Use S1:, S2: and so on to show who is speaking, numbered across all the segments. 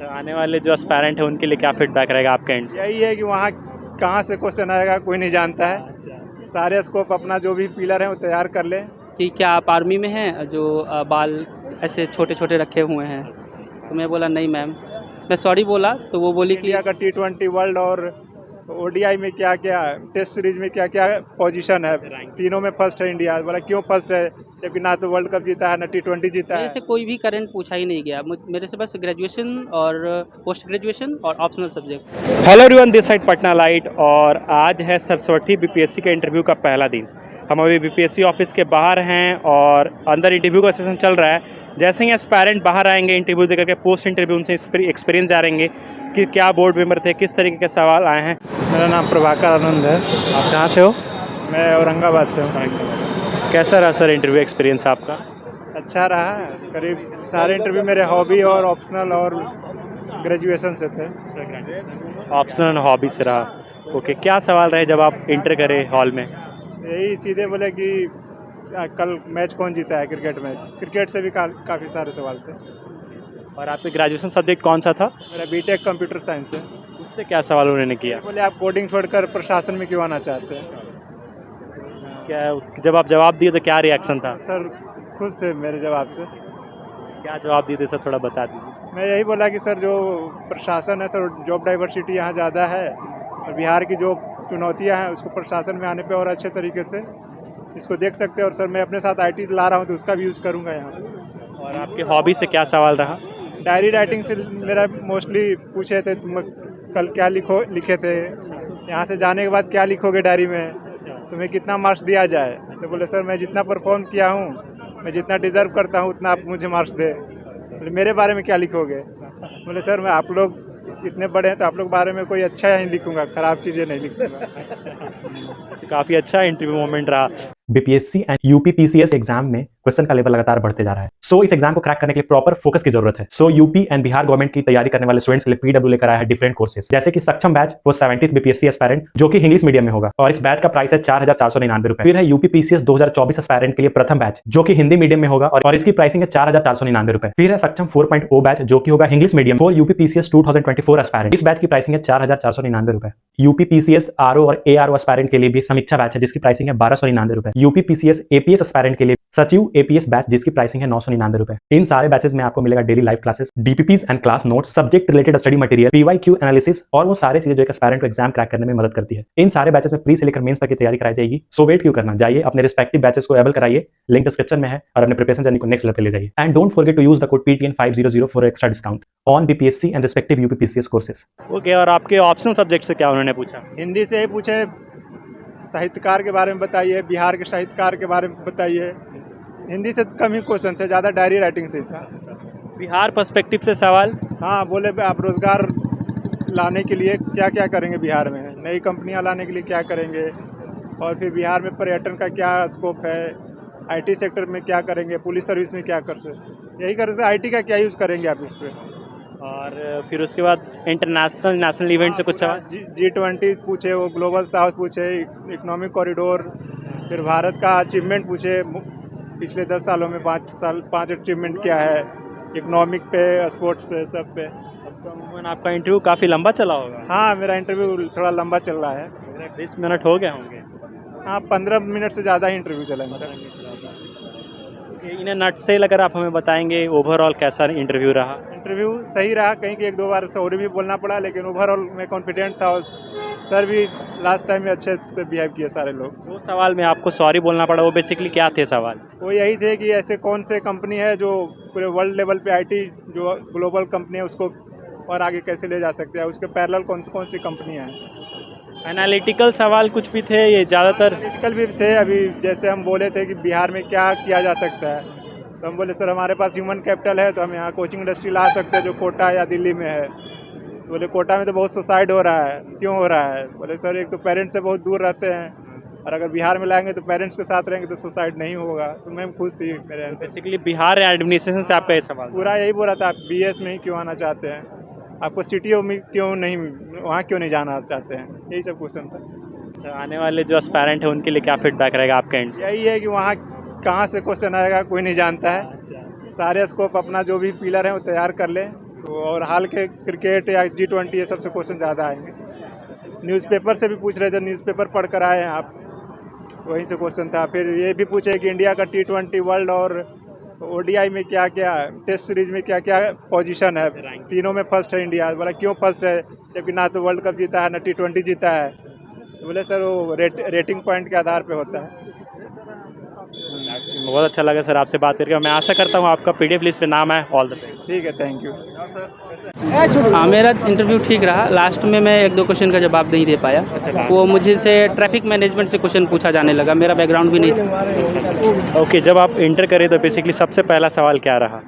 S1: तो आने वाले जो एस्पायरेंट है उनके लिए क्या फीडबैक रहेगा आपके एंड से?
S2: यही है कि वहाँ कहाँ से क्वेश्चन आएगा कोई नहीं जानता है।
S1: अच्छा।
S2: सारे स्कोप अपना जो भी पिलर है वो तैयार कर लें।
S3: कि क्या आप आर्मी में हैं जो बाल ऐसे छोटे छोटे रखे हुए हैं? तो मैं बोला नहीं मैम, मैं सॉरी बोला तो वो बोली कि
S2: इंडिया का T20 वर्ल्ड और ओडीआई में क्या क्या, टेस्ट सीरीज में क्या क्या पोजीशन है, तीनों में फर्स्ट है इंडिया। बोला क्यों फर्स्ट है, जबकि ना तो वर्ल्ड कप जीता है ना T20 जीता
S3: मेरे
S2: है।
S3: से कोई भी करंट पूछा ही नहीं गया, मेरे से बस ग्रेजुएशन और पोस्ट ग्रेजुएशन और optional subject.
S1: Hello everyone, this side Patna light और आज है सरस्वती बीपीएससी के इंटरव्यू का पहला दिन। हम अभी बीपीएससी ऑफिस के बाहर हैं और अंदर इंटरव्यू का सेशन चल रहा है। जैसे ही एस्पायरेंट बाहर आएंगे इंटरव्यू देकर के, पोस्ट इंटरव्यू उनसे एक्सपीरियंस जानेंगे कि क्या बोर्ड मेंबर थे, किस तरीके के सवाल आए हैं।
S2: मेरा नाम प्रभाकर आनंद है।
S1: आप कहाँ से हो?
S2: मैं औरंगाबाद से हूँ।
S1: कैसा रहा सर इंटरव्यू एक्सपीरियंस आपका?
S2: अच्छा रहा। करीब सारे इंटरव्यू मेरे हॉबी और ऑप्शनल और ग्रेजुएशन से थे।
S1: ऑप्शनल एंड हॉबी से रहा। ओके, क्या सवाल रहे जब आप इंटर करे हॉल में?
S2: यही सीधे बोले कि कल मैच कौन जीता है, क्रिकेट मैच। क्रिकेट से भी काफ़ी सारे सवाल थे।
S1: और आपके ग्रेजुएशन सब्जेक्ट कौन सा था?
S2: मेरा बीटेक कंप्यूटर साइंस है।
S1: उससे क्या सवाल उन्होंने किया?
S2: बोले आप कोडिंग छोड़कर प्रशासन में क्यों आना चाहते हैं।
S1: क्या जब आप जवाब दिए तो क्या रिएक्शन था?
S2: सर खुश थे मेरे जवाब से।
S1: क्या जवाब दिए थे सर, थोड़ा बता दीजिए।
S2: मैं यही बोला कि सर जो प्रशासन है सर, जॉब डाइवर्सिटी यहाँ ज़्यादा है और बिहार की जो चुनौतियाँ हैं उसको प्रशासन में आने पे और अच्छे तरीके से इसको देख सकते हैं। और सर मैं अपने साथ आईटी ला रहा हूँ तो उसका भी यूज़ करूँगा यहाँ।
S1: और आपके हॉबी से क्या सवाल रहा?
S2: डायरी राइटिंग से मेरा मोस्टली पूछे थे, तुम कल क्या लिखे थे, यहाँ से जाने के बाद क्या लिखोगे डायरी में, तुम्हें कितना मार्क्स दिया जाए। तो बोले सर मैं जितना परफॉर्म किया हूँ, मैं जितना डिज़र्व करता हूँ उतना आप मुझे मार्क्स दे। बोले मेरे बारे में क्या लिखोगे। बोले सर मैं आप लोग इतने बड़े हैं तो आप लोग बारे में कोई अच्छा ही लिखूंगा, ख़राब चीज़ें नहीं लिखूंगा।
S1: काफ़ी अच्छा इंटरव्यू मोमेंट रहा।
S4: बीपीएससी एंड यूपीपीसीएस एग्जाम में क्वेश्चन का लेवल लगातार बढ़ते जा रहा है। सो इस एग्जाम को क्रैक करने के लिए प्रॉपर फोकस की जरूरत है। सो यूपी एंड बिहार गवर्नमेंट की तैयारी करने वाले स्टूडेंट्स के लिए पीडब्ल्यू लेकर आया है डिफरेंट कोर्सेज, जैसे कि सक्षम बैच वो 70th बीपीएससी एस्पायरेंट जो कि इंग्लिश मीडियम में होगा और इस बैच का प्राइस है 4,499 रुपए। फिर है यूपीपीसीएस 2024 एस्पायरेंट के लिए प्रथम बैच जो कि हिंदी मीडियम में होगा और इसकी प्राइसिंग है 4,499 रुपए। फिर है सक्षम 4.0 बैच जो कि होगा English medium for UPPCS 2024 aspirant. इस बैच की प्राइसिंग है 4,499 रुपए। यूपीपीसीएस आरओ और एआरओ एस्पायरेंट के लिए भी समीक्षा बैच है जिसकी प्राइसिंग है 1,299 रुपए। यूपीपीसीएस एपीएस एस्पायरेंट के लिए सचिव एपीएस बैच जिसकी प्राइसिंग है 999 रुपए। इन सारे बैचेस में आपको मिलेगा daily live classes, DPPs and class notes, subject related study material, PYQ analysis और वो सारे चीजें जो एक एस्पायरेंट को एग्जाम क्रैक करने में मदद करती है। इन सारे बैचेस में प्री से लेकर मेंस तक की तैयारी कराई जाएगी। सो वेट क्यों करना, जाइए अपने रिस्पेक्टिव बैचेस को एबल कराइए, लिंक डिस्क्रिप्शन में है, और अपने प्रिपरेशन जर्नी को नेक्स्ट लेवल पे ले जाइए। And don't forget to use the code PTN500 for extra discount on BPSC and respective UPPCS courses.
S1: Okay, और आपके ऑप्शनल सब्जेक्ट से क्या उन्होंने पूछा?
S2: हिंदी से ही पूछे, साहित्यकार के बारे में बताइए, बिहार के साहित्यकार के बारे में बताइए। हिंदी से कम ही क्वेश्चन थे, ज़्यादा डायरी राइटिंग से था।
S1: बिहार पर्सपेक्टिव से सवाल?
S2: हाँ, बोले आप रोज़गार लाने के लिए क्या क्या करेंगे, बिहार में नई कंपनियां लाने के लिए क्या करेंगे, और फिर बिहार में पर्यटन का क्या स्कोप है, आईटी सेक्टर में क्या करेंगे, पुलिस सर्विस में क्या कर सकते, यही कर सकते, आईटी का क्या यूज़ करेंगे आप इस पर।
S1: और फिर उसके बाद इंटरनेशनल नेशनल इवेंट से कुछ सवाल?
S2: G20 पूछे, वो ग्लोबल साउथ पूछे, इकोनॉमिक कॉरिडोर, फिर भारत का अचीवमेंट पूछे, पिछले 10 सालों में 5 अचीवमेंट क्या है, इकोनॉमिक पे, स्पोर्ट्स पे, सब पे।
S1: आपका इंटरव्यू काफ़ी लंबा चला होगा?
S2: हाँ, मेरा इंटरव्यू थोड़ा लंबा चल रहा है।
S1: 20 मिनट हो गए होंगे?
S2: हाँ, 15 मिनट से ज़्यादा ही इंटरव्यू चला मेरा।
S1: इन्हें नट से अगर आप हमें बताएंगे ओवरऑल कैसा इंटरव्यू रहा?
S2: इंटरव्यू सही रहा, कहीं कि 1-2 बार सॉरी भी बोलना पड़ा, लेकिन ओवरऑल मैं कॉन्फिडेंट था। और सर भी लास्ट टाइम में अच्छे से बिहेव किए सारे लोग।
S1: जो सवाल में आपको सॉरी बोलना पड़ा वो बेसिकली क्या थे सवाल?
S2: वो यही थे कि ऐसे कौन से कंपनी है जो पूरे वर्ल्ड लेवल पे आईटी जो ग्लोबल कंपनी है उसको और आगे कैसे ले जा सकते हैं, उसके पैरेलल कौन सी कंपनियाँ हैं।
S1: एनालिटिकल सवाल कुछ भी थे ये ज़्यादातर?
S2: एनालिटिकल भी थे। अभी जैसे हम बोले थे कि बिहार में क्या किया जा सकता है, तो हम बोले सर हमारे पास ह्यूमन कैपिटल है तो हम यहाँ कोचिंग इंडस्ट्री ला सकते हैं जो कोटा या दिल्ली में है। तो बोले कोटा में तो बहुत सुसाइड हो रहा है, क्यों हो रहा है। बोले सर एक तो पेरेंट्स से बहुत दूर रहते हैं और अगर बिहार में लाएंगे तो पेरेंट्स के साथ रहेंगे तो सुसाइड नहीं होगा। तो मैम खुश थी मेरे आंसर।
S1: बेसिकली बिहार एडमिनिस्ट्रेशन से आपका ये सवाल
S2: पूरा यही बोला था, आप BS में ही क्यों आना चाहते हैं, आपको CTO में क्यों नहीं, वहाँ क्यों नहीं जाना चाहते हैं, यही सब क्वेश्चन था।
S1: तो आने वाले जो एस्पायरेंट है उनके लिए क्या फीडबैक रहेगा आपके एंड से?
S2: यही है कि वहाँ कहाँ से क्वेश्चन आएगा कोई नहीं जानता है। सारे स्कोप अपना जो भी पिलर है वो तैयार कर लें, और हाल के क्रिकेट या G20 ये सबसे क्वेश्चन ज़्यादा आएंगे। न्यूज़पेपर से भी पूछ रहे थे, न्यूज़पेपर पढ़ कर आए हैं आप, वहीं से क्वेश्चन था। फिर ये भी पूछे कि इंडिया का T20 वर्ल्ड और ODI में क्या क्या, टेस्ट सीरीज में क्या क्या पोजीशन है, तीनों में फर्स्ट है इंडिया। बोला क्यों फर्स्ट है, जबकि ना तो वर्ल्ड कप जीता है ना T20 जीता है। तो बोले सर वो रेटिंग पॉइंट के आधार पे होता है।
S1: बहुत अच्छा लगा सर आपसे बात करके। मैं आशा करता हूँ आपका PDF लिस्ट में नाम है। All the best.
S2: ठीक है, थैंक यू।
S3: हाँ, मेरा इंटरव्यू ठीक रहा। लास्ट में मैं 1-2 क्वेश्चन का जवाब नहीं दे पाया। वो मुझे से ट्रैफिक मैनेजमेंट से क्वेश्चन पूछा जाने लगा, मेरा बैकग्राउंड भी नहीं था।
S1: ओके, जब आप इंटर करें तो बेसिकली सबसे पहला सवाल क्या रहा?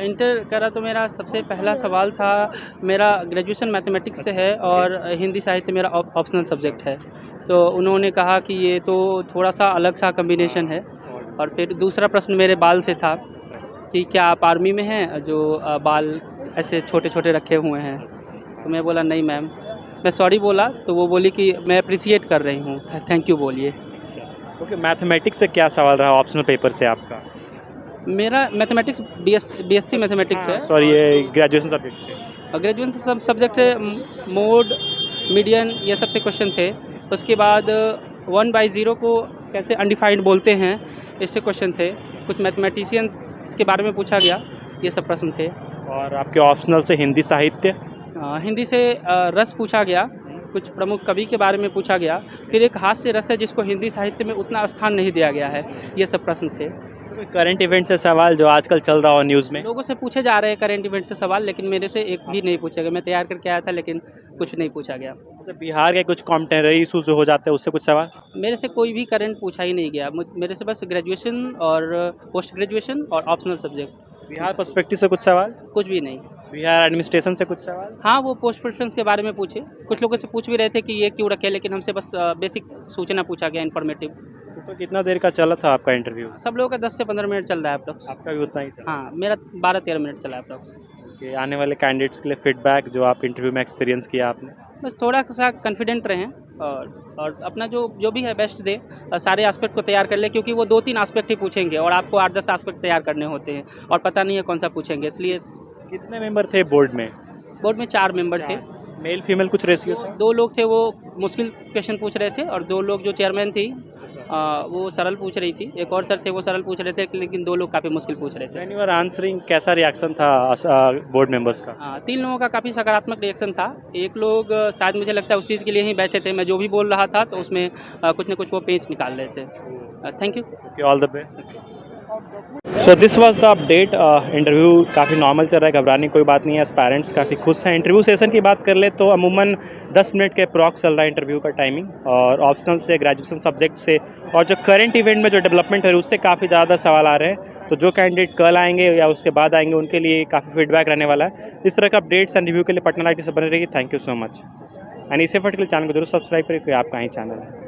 S3: इंटर करा तो मेरा सबसे पहला सवाल था, मेरा ग्रेजुएशन मैथमेटिक्स से है और हिंदी साहित्य मेरा ऑप्शनल सब्जेक्ट है। तो उन्होंने कहा कि ये तो थोड़ा सा अलग सा कम्बिनेशन है। और फिर दूसरा प्रश्न मेरे बाल से था कि क्या आप आर्मी में हैं, जो बाल ऐसे छोटे छोटे रखे हुए हैं। तो मैं बोला नहीं मैम। मैं सॉरी बोला तो वो बोली कि मैं अप्रिसिएट कर रही हूँ, थैंक यू बोलिए।
S1: ओके, मैथमेटिक्स से क्या सवाल रहा ऑप्शनल पेपर से आपका?
S3: मेरा मैथमेटिक्स BSc मैथमेटिक्स है।
S1: सॉरी, ये ग्रेजुएशन सब्जेक्ट से।
S3: ग्रेजुएशन सब सब्जेक्ट है, मोड, मीडियन, ये सब से क्वेश्चन थे। उसके बाद 1/0 को कैसे अनडिफाइंड बोलते हैं, इससे क्वेश्चन थे। कुछ मैथमेटिशियंस के बारे में पूछा गया, ये सब प्रश्न थे।
S1: और आपके ऑप्शनल से हिंदी साहित्य?
S3: हिंदी से रस पूछा गया, कुछ प्रमुख कवि के बारे में पूछा गया। फिर एक हास्य रस है जिसको हिंदी साहित्य में उतना स्थान नहीं दिया गया है, ये सब प्रश्न थे।
S1: करंट इवेंट से सवाल जो आजकल चल रहा हो न्यूज़ में?
S3: लोगों से पूछे जा रहे हैं करंट इवेंट से सवाल, लेकिन मेरे से एक भी नहीं पूछा गया। मैं तैयार करके आया था लेकिन कुछ नहीं पूछा गया।
S1: अच्छा, बिहार के कुछ कॉम्टेनरी इशूज जो हो जाते हैं उससे कुछ सवाल?
S3: मेरे से कोई भी करंट पूछा ही नहीं गया। मेरे से बस ग्रेजुएशन और पोस्ट ग्रेजुएशन और ऑप्शनल सब्जेक्ट।
S1: बिहार पर्सपेक्टिव से कुछ सवाल?
S3: कुछ भी नहीं।
S1: बिहार एडमिनिस्ट्रेशन से कुछ सवाल?
S3: हाँ, वो पोस्ट प्रेफरेंस के बारे में पूछे। कुछ लोगों से पूछ भी रहे थे कि ये क्यों रखे, लेकिन हमसे बस बेसिक सूचना पूछा गया, इन्फॉर्मेटिव।
S1: तो कितना देर का चला था आपका इंटरव्यू?
S3: सब लोगों का 10 से 15 मिनट चल रहा है अप्रॉक्स।
S1: आपका भी उतना ही चला?
S3: हाँ, मेरा 12-13 मिनट चला है अप्रॉक्स।
S1: कि आने वाले कैंडिडेट्स के लिए फीडबैक जो आप इंटरव्यू में एक्सपीरियंस किया आपने?
S3: बस थोड़ा सा कॉन्फिडेंट रहें और अपना जो भी है बेस्ट दे, सारे एस्पेक्ट को तैयार कर ले, क्योंकि वो 2-3 एस्पेक्ट ही पूछेंगे और आपको 8-10 एस्पेक्ट तैयार करने होते हैं और पता नहीं है कौन सा पूछेंगे। इसलिए
S1: कितने मेंबर थे बोर्ड में?
S3: बोर्ड में 4 मेंबर थे।
S1: मेल फीमेल कुछ रेशियो था?
S3: 2 लोग थे वो मुश्किल क्वेश्चन पूछ रहे थे और 2 लोग जो चेयरमैन थी वो सरल पूछ रही थी। एक और सर थे वो सरल पूछ रहे थे, लेकिन 2 लोग काफ़ी मुश्किल पूछ रहे थे।
S1: व्हेन यू आर आंसरिंग, कैसा रिएक्शन था बोर्ड मेंबर्स का?
S3: 3 लोगों का काफ़ी सकारात्मक रिएक्शन था। एक लोग शायद मुझे लगता है उस चीज़ के लिए ही बैठे थे, मैं जो भी बोल रहा था तो उसमें कुछ न कुछ वो पेंच निकाल रहे थे। Thank you.
S1: Okay, all the best. So this was the update. Interview काफ़ी नॉर्मल चल रहा है, घबराने की कोई बात नहीं है। पेरेंट्स काफ़ी खुश हैं। इंटरव्यू सेशन की बात कर ले तो अमूमन 10 मिनट के अप्रॉक्स चल रहा है इंटरव्यू का टाइमिंग, और ऑप्शनल से, ग्रेजुएशन सब्जेक्ट से और जो करंट इवेंट में जो डेवलपमेंट है उससे काफ़ी ज़्यादा सवाल आ रहे हैं। तो जो कैंडिडेट कल आएंगे या उसके बाद आएंगे उनके लिए काफ़ी फीडबैक रहने वाला है। इस तरह का अपडेट्स एंड रिव्यू के लिए पटना लाइट से बने रहिए। Thank you so much. And इसे पर्टिकुलर चैनल को जरूर सब्सक्राइब करिए, कोई आपका ही चैनल है।